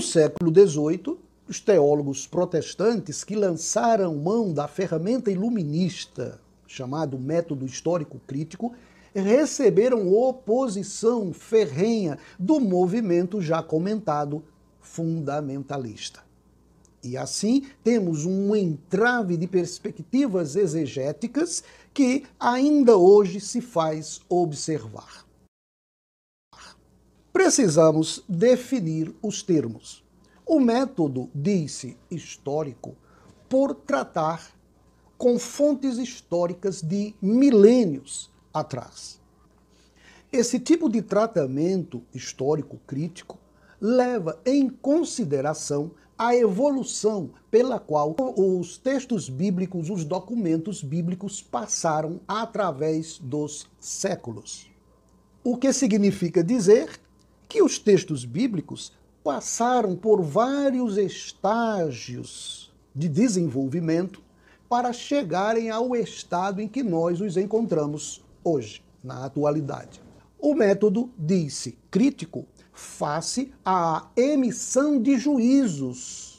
No século XVIII, os teólogos protestantes que lançaram mão da ferramenta iluminista, chamado método histórico crítico, receberam oposição ferrenha do movimento já comentado fundamentalista. E assim temos um entrave de perspectivas exegéticas que ainda hoje se faz observar. Precisamos definir os termos. O método diz-se histórico por tratar com fontes históricas de milênios atrás. Esse tipo de tratamento histórico crítico leva em consideração a evolução pela qual os textos bíblicos, os documentos bíblicos passaram através dos séculos. O que significa dizer que os textos bíblicos passaram por vários estágios de desenvolvimento para chegarem ao estado em que nós os encontramos hoje, na atualidade. O método diz-se crítico face à emissão de juízos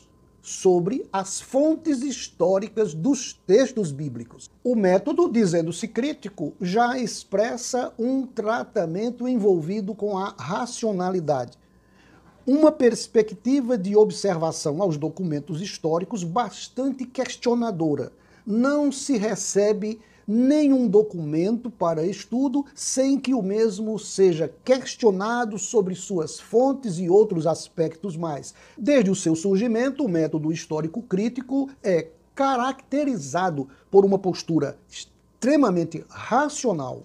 sobre as fontes históricas dos textos bíblicos. O método, dizendo-se crítico, já expressa um tratamento envolvido com a racionalidade, uma perspectiva de observação aos documentos históricos bastante questionadora. Não se recebe nenhum documento para estudo sem que o mesmo seja questionado sobre suas fontes e outros aspectos mais. Desde o seu surgimento, o método histórico crítico é caracterizado por uma postura extremamente racional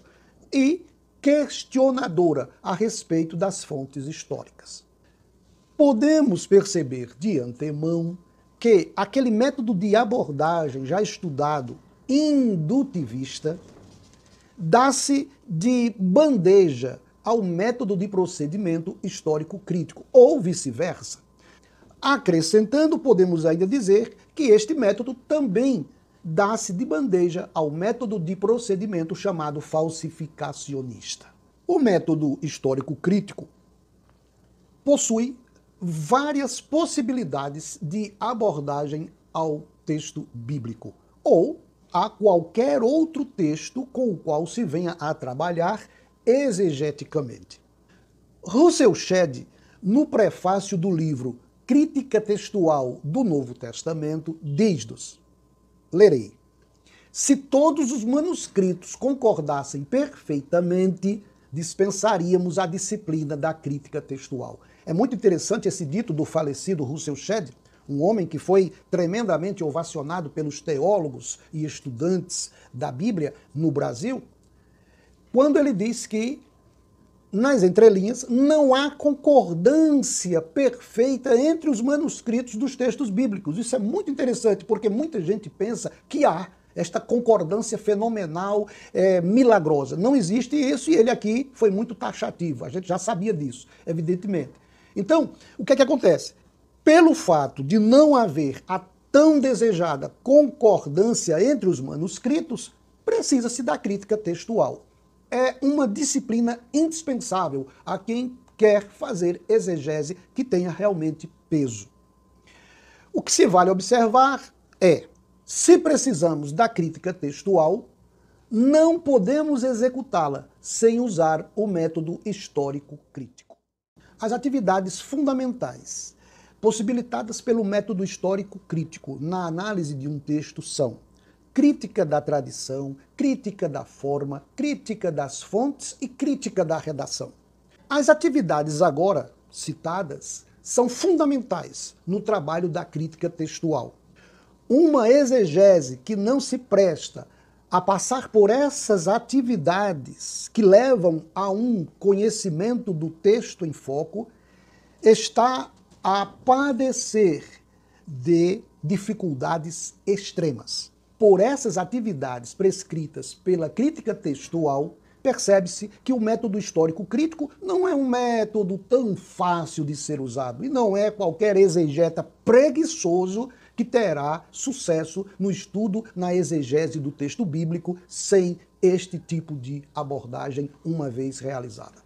e questionadora a respeito das fontes históricas. Podemos perceber de antemão que aquele método de abordagem já estudado, indutivista, dá-se de bandeja ao método de procedimento histórico crítico, ou vice-versa. Acrescentando, podemos ainda dizer que este método também dá-se de bandeja ao método de procedimento chamado falsificacionista. O método histórico crítico possui várias possibilidades de abordagem ao texto bíblico, ou a qualquer outro texto com o qual se venha a trabalhar exegeticamente. Russell Shedd, no prefácio do livro Crítica Textual do Novo Testamento, diz-nos, lerei, se todos os manuscritos concordassem perfeitamente, dispensaríamos a disciplina da crítica textual. É muito interessante esse dito do falecido Russell Shedd, um homem que foi tremendamente ovacionado pelos teólogos e estudantes da Bíblia no Brasil, quando ele diz que, nas entrelinhas, não há concordância perfeita entre os manuscritos dos textos bíblicos. Isso é muito interessante, porque muita gente pensa que há esta concordância fenomenal, milagrosa. Não existe isso, e ele aqui foi muito taxativo. A gente já sabia disso, evidentemente. Então, o que é que acontece? Pelo fato de não haver a tão desejada concordância entre os manuscritos, precisa-se da crítica textual. É uma disciplina indispensável a quem quer fazer exegese que tenha realmente peso. O que se vale observar é, se precisamos da crítica textual, não podemos executá-la sem usar o método histórico crítico. As atividades fundamentais possibilitadas pelo método histórico crítico na análise de um texto são crítica da tradição, crítica da forma, crítica das fontes e crítica da redação. As atividades agora citadas são fundamentais no trabalho da crítica textual. Uma exegese que não se presta a passar por essas atividades que levam a um conhecimento do texto em foco está a padecer de dificuldades extremas. Por essas atividades prescritas pela crítica textual, percebe-se que o método histórico crítico não é um método tão fácil de ser usado, e não é qualquer exegeta preguiçoso que terá sucesso no estudo, na exegese do texto bíblico, sem este tipo de abordagem uma vez realizada.